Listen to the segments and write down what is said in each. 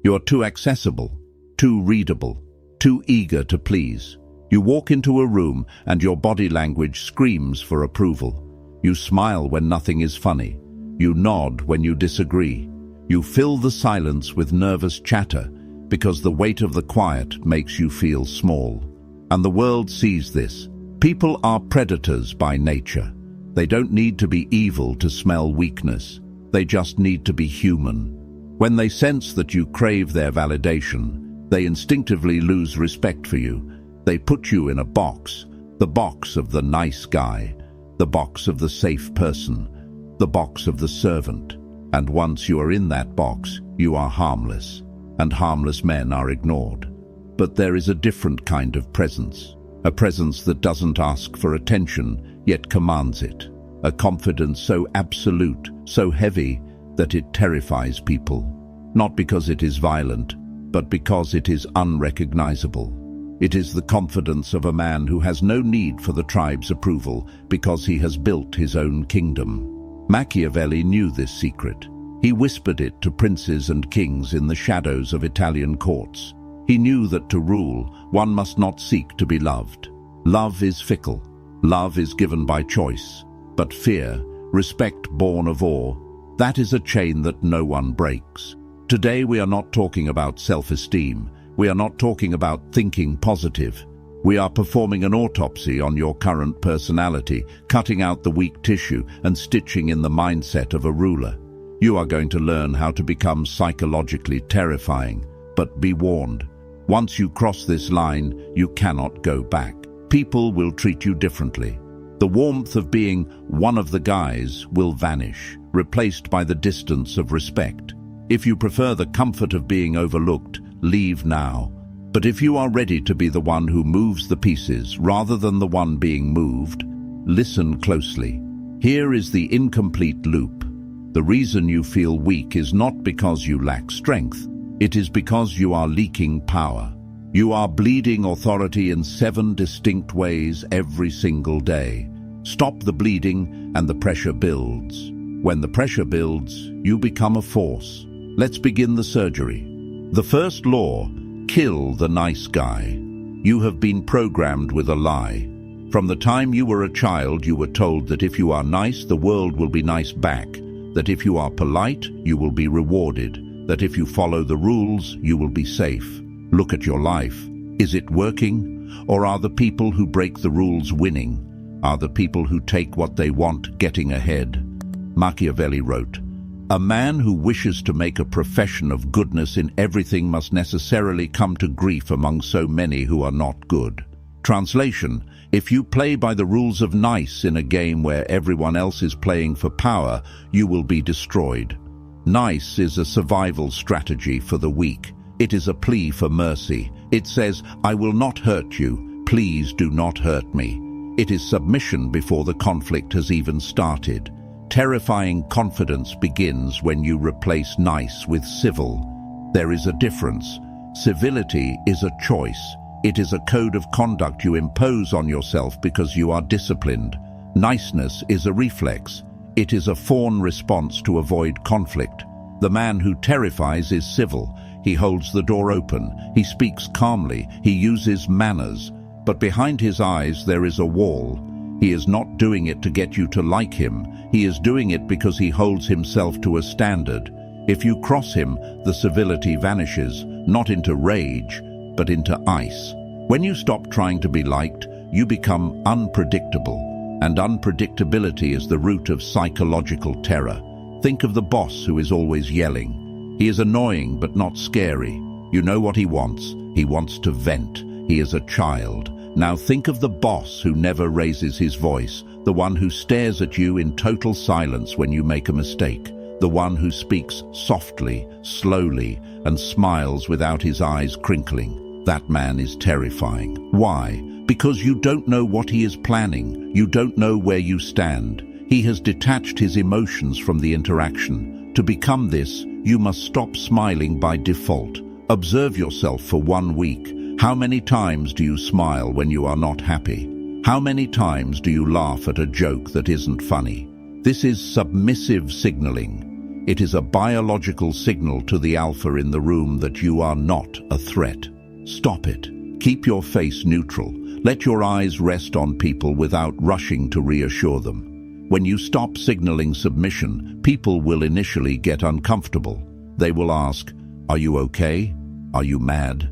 You are too accessible, too readable, too eager to please. You walk into a room and your body language screams for approval. You smile when nothing is funny. You nod when you disagree. You fill the silence with nervous chatter because the weight of the quiet makes you feel small. And the world sees this. People are predators by nature. They don't need to be evil to smell weakness. They just need to be human. When they sense that you crave their validation, they instinctively lose respect for you. They put you in a box, the box of the nice guy, the box of the safe person, the box of the servant. And once you are in that box, you are harmless, and harmless men are ignored. But there is a different kind of presence, a presence that doesn't ask for attention, yet commands it, a confidence so absolute, so heavy, that it terrifies people, not because it is violent, but because it is unrecognizable. It is the confidence of a man who has no need for the tribe's approval because he has built his own kingdom. Machiavelli knew this secret. He whispered it to princes and kings in the shadows of Italian courts. He knew that to rule, one must not seek to be loved. Love is fickle. Love is given by choice. But fear, respect born of awe, that is a chain that no one breaks. Today we are not talking about self-esteem. We are not talking about thinking positive. We are performing an autopsy on your current personality, cutting out the weak tissue and stitching in the mindset of a ruler. You are going to learn how to become psychologically terrifying, but be warned. Once you cross this line, you cannot go back. People will treat you differently. The warmth of being one of the guys will vanish, replaced by the distance of respect. If you prefer the comfort of being overlooked, leave now. But if you are ready to be the one who moves the pieces rather than the one being moved, listen closely. Here is the incomplete loop. The reason you feel weak is not because you lack strength. It is because you are leaking power. You are bleeding authority in 7 distinct ways every single day. Stop the bleeding and the pressure builds. When the pressure builds, you become a force. Let's begin the surgery. The first law: kill the nice guy. You have been programmed with a lie. From the time you were a child, you were told that if you are nice, the world will be nice back. That if you are polite, you will be rewarded. That if you follow the rules, you will be safe. Look at your life. Is it working? Or are the people who break the rules winning? Are the people who take what they want getting ahead? Machiavelli wrote, "A man who wishes to make a profession of goodness in everything must necessarily come to grief among so many who are not good." Translation: if you play by the rules of nice in a game where everyone else is playing for power, you will be destroyed. Nice is a survival strategy for the weak. It is a plea for mercy. It says, "I will not hurt you. Please do not hurt me." It is submission before the conflict has even started. Terrifying confidence begins when you replace nice with civil. There is a difference. Civility is a choice. It is a code of conduct you impose on yourself because you are disciplined. Niceness is a reflex. It is a fawn response to avoid conflict. The man who terrifies is civil. He holds the door open. He speaks calmly. He uses manners. But behind his eyes there is a wall. He is not doing it to get you to like him. He is doing it because he holds himself to a standard. If you cross him, the civility vanishes, not into rage, but into ice. When you stop trying to be liked, you become unpredictable. And unpredictability is the root of psychological terror. Think of the boss who is always yelling. He is annoying but not scary. You know what he wants. He wants to vent. He is a child. Now think of the boss who never raises his voice, the one who stares at you in total silence when you make a mistake, the one who speaks softly, slowly, and smiles without his eyes crinkling. That man is terrifying. Why? Because you don't know what he is planning. You don't know where you stand. He has detached his emotions from the interaction. To become this, you must stop smiling by default. Observe yourself for 1 week. How many times do you smile when you are not happy? How many times do you laugh at a joke that isn't funny? This is submissive signaling. It is a biological signal to the alpha in the room that you are not a threat. Stop it. Keep your face neutral. Let your eyes rest on people without rushing to reassure them. When you stop signaling submission, people will initially get uncomfortable. They will ask, "Are you okay? Are you mad?"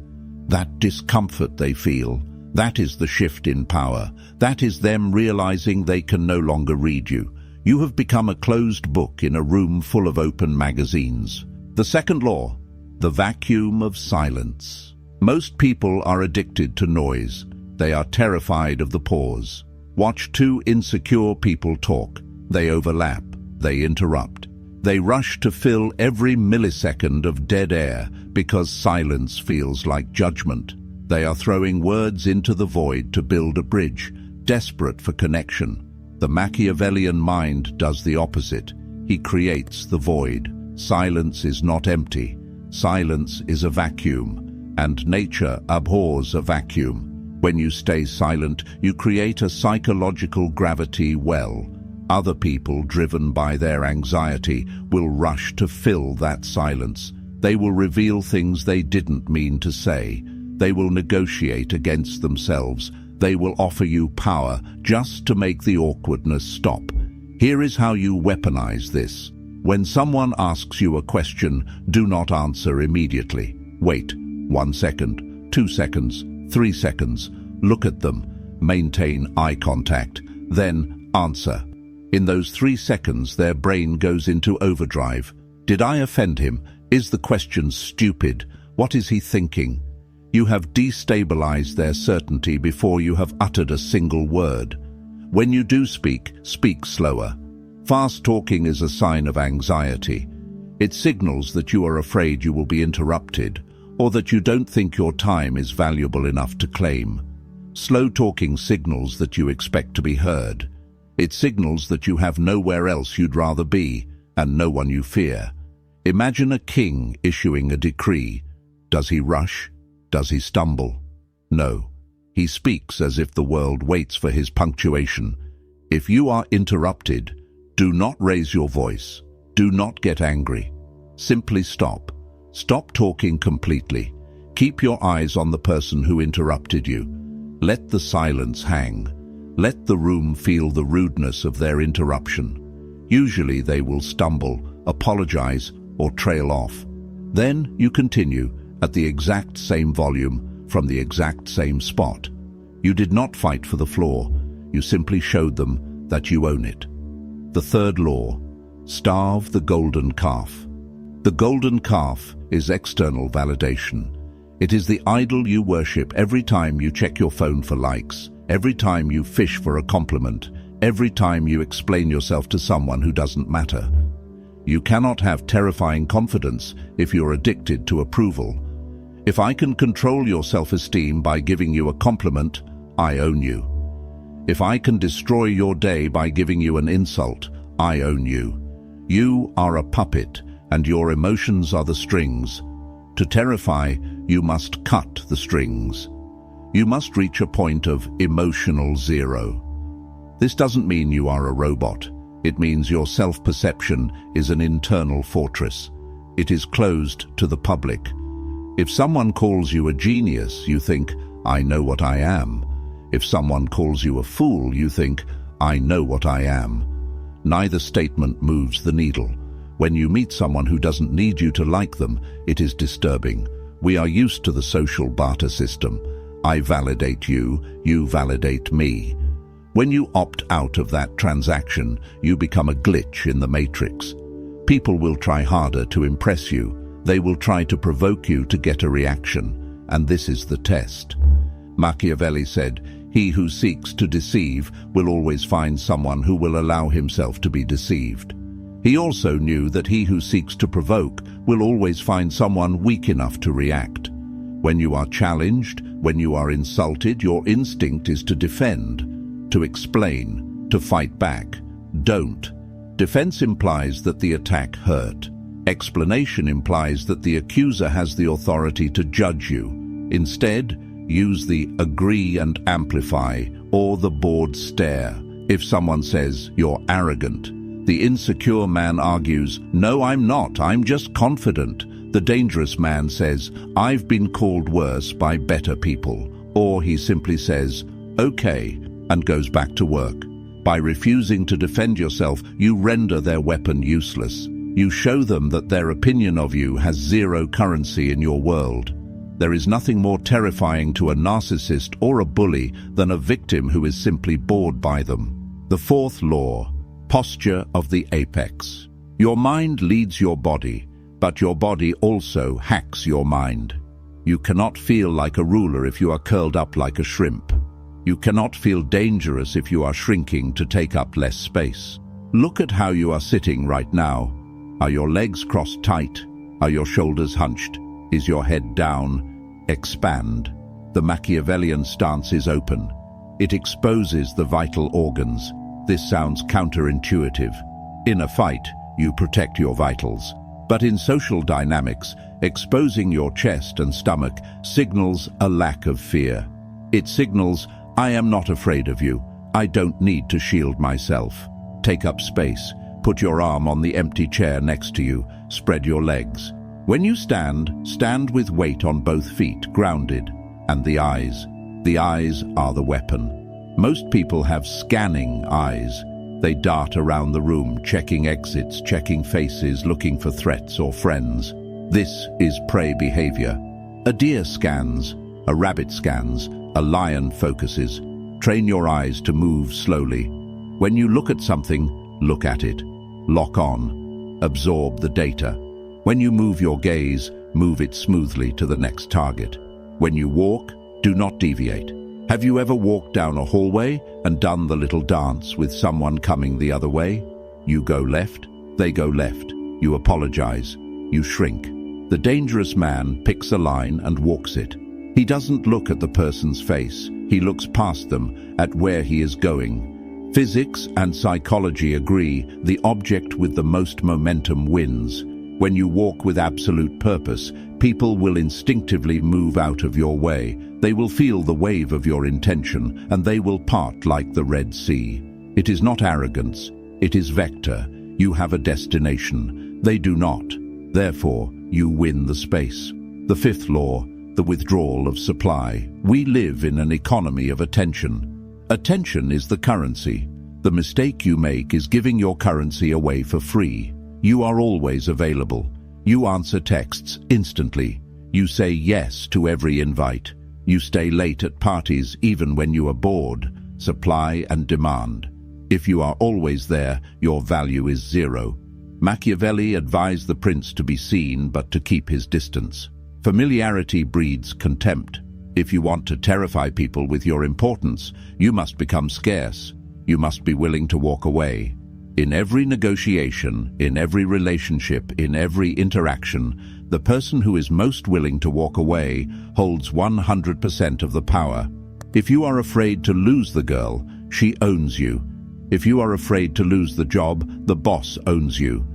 That discomfort they feel, that is the shift in power. That is them realizing they can no longer read you. You have become a closed book in a room full of open magazines. The second law, the vacuum of silence. Most people are addicted to noise. They are terrified of the pause. Watch two insecure people talk. They overlap. They interrupt. They rush to fill every millisecond of dead air because silence feels like judgment. They are throwing words into the void to build a bridge, desperate for connection. The Machiavellian mind does the opposite. He creates the void. Silence is not empty. Silence is a vacuum, and nature abhors a vacuum. When you stay silent, you create a psychological gravity well. Other people, driven by their anxiety, will rush to fill that silence. They will reveal things they didn't mean to say. They will negotiate against themselves. They will offer you power just to make the awkwardness stop. Here is how you weaponize this. When someone asks you a question, do not answer immediately. Wait 1 second, 2 seconds, 3 seconds. Look at them. Maintain eye contact. Then answer. In those 3 seconds, their brain goes into overdrive. Did I offend him? Is the question stupid? What is he thinking? You have destabilized their certainty before you have uttered a single word. When you do speak, speak slower. Fast talking is a sign of anxiety. It signals that you are afraid you will be interrupted, or that you don't think your time is valuable enough to claim. Slow talking signals that you expect to be heard. It signals that you have nowhere else you'd rather be, and no one you fear. Imagine a king issuing a decree. Does he rush? Does he stumble? No. He speaks as if the world waits for his punctuation. If you are interrupted, do not raise your voice. Do not get angry. Simply stop. Stop talking completely. Keep your eyes on the person who interrupted you. Let the silence hang. Let the room feel the rudeness of their interruption. Usually they will stumble, apologize, or trail off. Then you continue at the exact same volume from the exact same spot. You did not fight for the floor. You simply showed them that you own it. The third law, starve the golden calf. The golden calf is external validation. It is the idol you worship every time you check your phone for likes, every time you fish for a compliment, every time you explain yourself to someone who doesn't matter. You cannot have terrifying confidence if you're addicted to approval. If I can control your self-esteem by giving you a compliment, I own you. If I can destroy your day by giving you an insult, I own you. You are a puppet, and your emotions are the strings. To terrify, you must cut the strings. You must reach a point of emotional zero. This doesn't mean you are a robot. It means your self-perception is an internal fortress. It is closed to the public. If someone calls you a genius, you think, I know what I am. If someone calls you a fool, you think, I know what I am. Neither statement moves the needle. When you meet someone who doesn't need you to like them, it is disturbing. We are used to the social barter system. I validate you, you validate me. When you opt out of that transaction, you become a glitch in the matrix. People will try harder to impress you. They will try to provoke you to get a reaction, and this is the test. Machiavelli said, "He who seeks to deceive will always find someone who will allow himself to be deceived." He also knew that he who seeks to provoke will always find someone weak enough to react. When you are challenged, when you are insulted, your instinct is to defend, to explain, to fight back. Don't. Defense implies that the attack hurt. Explanation implies that the accuser has the authority to judge you. Instead, use the agree and amplify or the bored stare. If someone says, "You're arrogant," The insecure man argues, "No, I'm not, I'm just confident." The dangerous man says, "I've been called worse by better people." Or he simply says, "Okay," and goes back to work. By refusing to defend yourself, you render their weapon useless. You show them that their opinion of you has zero currency in your world. There is nothing more terrifying to a narcissist or a bully than a victim who is simply bored by them. The fourth law, posture of the apex. Your mind leads your body, but your body also hacks your mind. You cannot feel like a ruler if you are curled up like a shrimp. You cannot feel dangerous if you are shrinking to take up less space. Look at how you are sitting right now. Are your legs crossed tight? Are your shoulders hunched? Is your head down? Expand. The Machiavellian stance is open. It exposes the vital organs. This sounds counterintuitive. In a fight, you protect your vitals. But in social dynamics, exposing your chest and stomach signals a lack of fear. It signals, "I am not afraid of you. I don't need to shield myself." Take up space. Put your arm on the empty chair next to you. Spread your legs. When you stand, stand with weight on both feet, grounded. And the eyes. The eyes are the weapon. Most people have scanning eyes. They dart around the room, checking exits, checking faces, looking for threats or friends. This is prey behavior. A deer scans, a rabbit scans, a lion focuses. Train your eyes to move slowly. When you look at something, look at it. Lock on. Absorb the data. When you move your gaze, move it smoothly to the next target. When you walk, do not deviate. Have you ever walked down a hallway and done the little dance with someone coming the other way? You go left, they go left. You apologize. You shrink. The dangerous man picks a line and walks it. He doesn't look at the person's face. He looks past them, at where he is going. Physics and psychology agree, the object with the most momentum wins. When you walk with absolute purpose, people will instinctively move out of your way. They will feel the wave of your intention, and they will part like the Red Sea. It is not arrogance. It is vector. You have a destination. They do not. Therefore, you win the space. The fifth law, the withdrawal of supply. We live in an economy of attention. Attention is the currency. The mistake you make is giving your currency away for free. You are always available. You answer texts instantly. You say yes to every invite. You stay late at parties even when you are bored. Supply and demand. If you are always there, your value is zero. Machiavelli advised the prince to be seen but to keep his distance. Familiarity breeds contempt. If you want to terrify people with your importance, you must become scarce. You must be willing to walk away. In every negotiation, in every relationship, in every interaction, the person who is most willing to walk away holds 100% of the power. If you are afraid to lose the girl, she owns you. If you are afraid to lose the job, the boss owns you.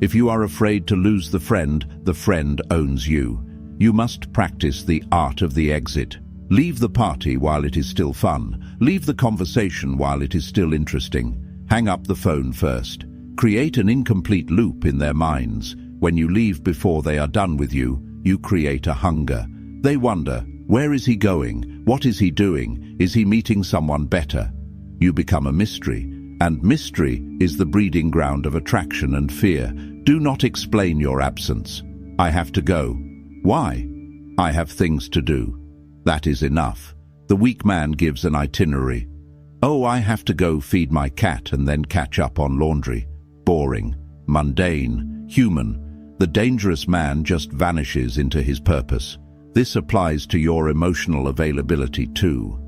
If you are afraid to lose the friend owns you. You must practice the art of the exit. Leave the party while it is still fun. Leave the conversation while it is still interesting. Hang up the phone first. Create an incomplete loop in their minds. When you leave before they are done with you, you create a hunger. They wonder, where is he going? What is he doing? Is he meeting someone better? You become a mystery. And mystery is the breeding ground of attraction and fear. Do not explain your absence. I have to go. Why? I have things to do. That is enough. The weak man gives an itinerary. Oh, I have to go feed my cat and then catch up on laundry. Boring, mundane, human. The dangerous man just vanishes into his purpose. This applies to your emotional availability too.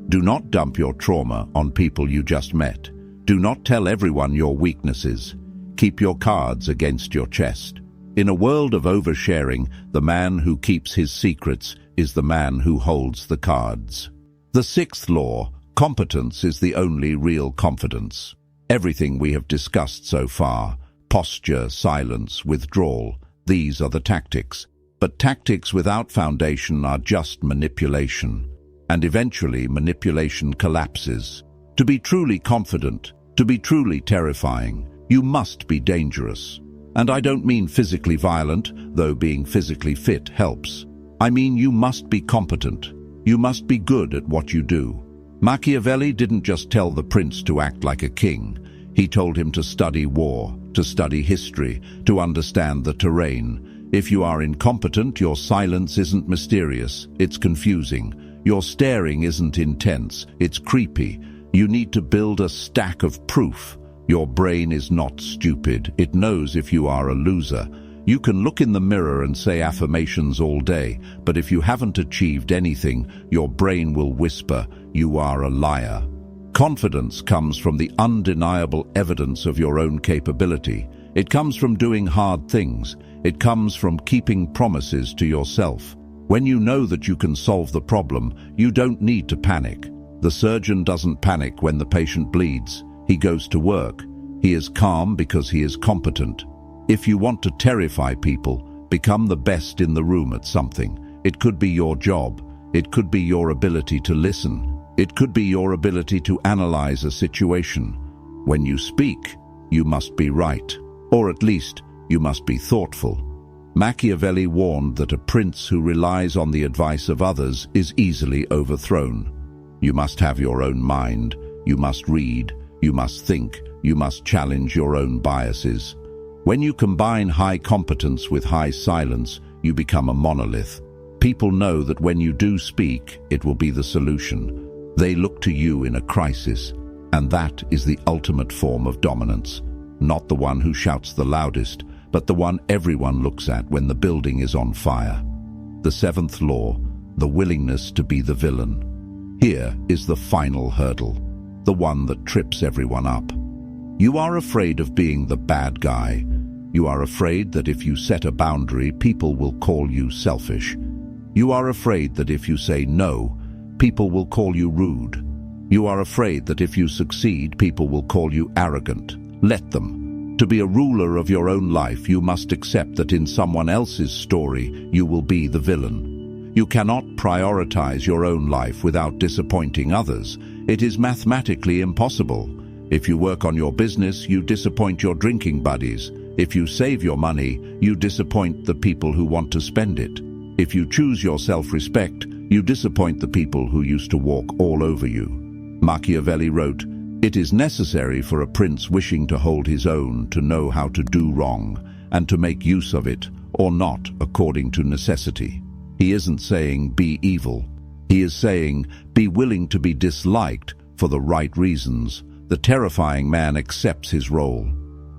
Do not dump your trauma on people you just met. Do not tell everyone your weaknesses. Keep your cards against your chest. In a world of oversharing, the man who keeps his secrets is the man who holds the cards. The sixth law, competence is the only real confidence. Everything we have discussed so far, posture, silence, withdrawal, these are the tactics. But tactics without foundation are just manipulation. And eventually manipulation collapses. To be truly confident, to be truly terrifying, You must be dangerous. And I don't mean physically violent, though being physically fit helps. I mean you must be competent. You must be good at what you do. Machiavelli didn't just tell the prince to act like a king. He told him to study war, to study history, to understand the terrain. If you are incompetent, your silence isn't mysterious, it's confusing. Your staring isn't intense, it's creepy. You need to build a stack of proof. Your brain is not stupid, it knows if you are a loser. You can look in the mirror and say affirmations all day, but if you haven't achieved anything, your brain will whisper, "You are a liar." Confidence comes from the undeniable evidence of your own capability. It comes from doing hard things. It comes from keeping promises to yourself. When you know that you can solve the problem, you don't need to panic. The surgeon doesn't panic when the patient bleeds. He goes to work. He is calm because he is competent. If you want to terrify people, become the best in the room at something. It could be your job. It could be your ability to listen. It could be your ability to analyze a situation. When you speak, you must be right. Or at least, you must be thoughtful. Machiavelli warned that a prince who relies on the advice of others is easily overthrown. You must have your own mind. You must read. You must think. You must challenge your own biases. When you combine high competence with high silence, you become a monolith. People know that when you do speak, it will be the solution. They look to you in a crisis, and that is the ultimate form of dominance. Not the one who shouts the loudest, but the one everyone looks at when the building is on fire. The seventh law, the willingness to be the villain. Here is the final hurdle, the one that trips everyone up. You are afraid of being the bad guy. You are afraid that if you set a boundary, people will call you selfish. You are afraid that if you say no, people will call you rude. You are afraid that if you succeed, people will call you arrogant. Let them. To be a ruler of your own life, you must accept that in someone else's story, you will be the villain. You cannot prioritize your own life without disappointing others. It is mathematically impossible. If you work on your business, you disappoint your drinking buddies. If you save your money, you disappoint the people who want to spend it. If you choose your self-respect, you disappoint the people who used to walk all over you. Machiavelli wrote, "It is necessary for a prince wishing to hold his own to know how to do wrong and to make use of it, or not, according to necessity." He isn't saying be evil. He is saying be willing to be disliked for the right reasons. The terrifying man accepts his role.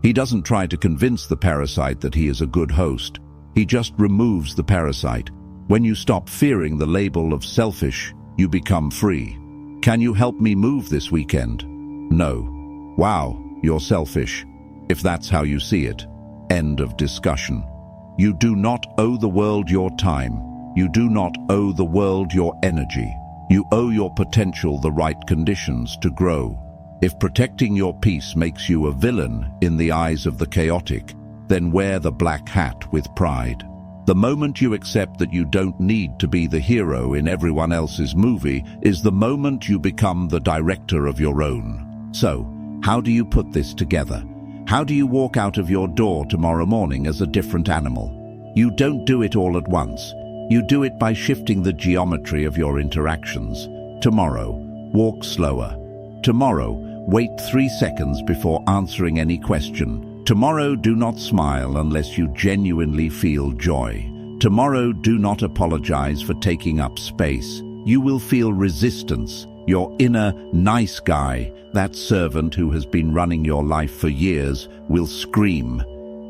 He doesn't try to convince the parasite that he is a good host. He just removes the parasite. When you stop fearing the label of selfish, you become free. Can you help me move this weekend? No. Wow, you're selfish. If that's how you see it. End of discussion. You do not owe the world your time. You do not owe the world your energy. You owe your potential the right conditions to grow. If protecting your peace makes you a villain in the eyes of the chaotic, then wear the black hat with pride. The moment you accept that you don't need to be the hero in everyone else's movie is the moment you become the director of your own. So, how do you put this together? How do you walk out of your door tomorrow morning as a different animal? You don't do it all at once. You do it by shifting the geometry of your interactions. Tomorrow, walk slower. Tomorrow, wait 3 seconds before answering any question. Tomorrow, do not smile unless you genuinely feel joy. Tomorrow, do not apologize for taking up space. You will feel resistance. Your inner nice guy, that servant who has been running your life for years, will scream.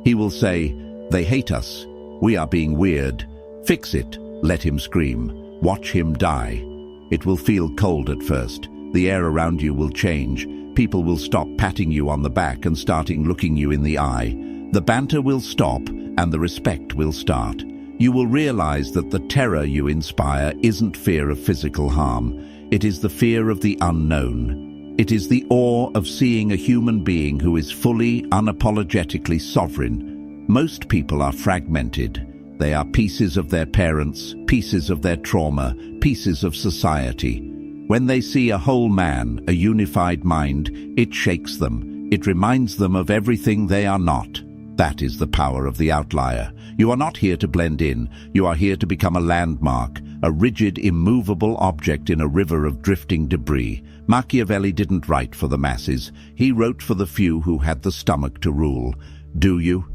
He will say, "They hate us. We are being weird. Fix it." Let him scream. Watch him die. It will feel cold at first. The air around you will change. People will stop patting you on the back and starting looking you in the eye. The banter will stop and the respect will start. You will realize that the terror you inspire isn't fear of physical harm. It is the fear of the unknown. It is the awe of seeing a human being who is fully, unapologetically sovereign. Most people are fragmented. They are pieces of their parents, pieces of their trauma, pieces of society. When they see a whole man, a unified mind, it shakes them. It reminds them of everything they are not. That is the power of the outlier. You are not here to blend in. You are here to become a landmark, a rigid, immovable object in a river of drifting debris. Machiavelli didn't write for the masses. He wrote for the few who had the stomach to rule. Do you?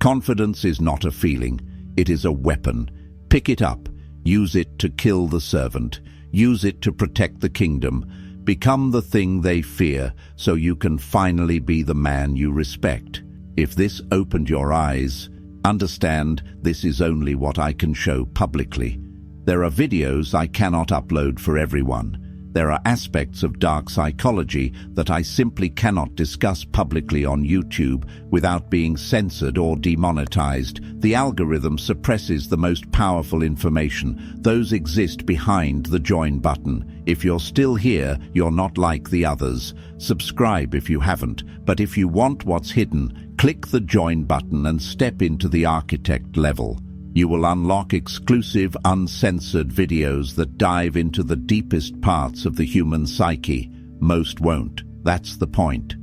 Confidence is not a feeling. It is a weapon. Pick it up. Use it to kill the servant. Use it to protect the kingdom. Become the thing they fear, so you can finally be the man you respect. If this opened your eyes, understand this is only what I can show publicly. There are videos I cannot upload for everyone. There are aspects of dark psychology that I simply cannot discuss publicly on YouTube without being censored or demonetized. The algorithm suppresses the most powerful information. Those exist behind the join button. If you're still here, you're not like the others. Subscribe if you haven't, but if you want what's hidden, click the join button and step into the architect level. You will unlock exclusive, uncensored videos that dive into the deepest parts of the human psyche. Most won't. That's the point.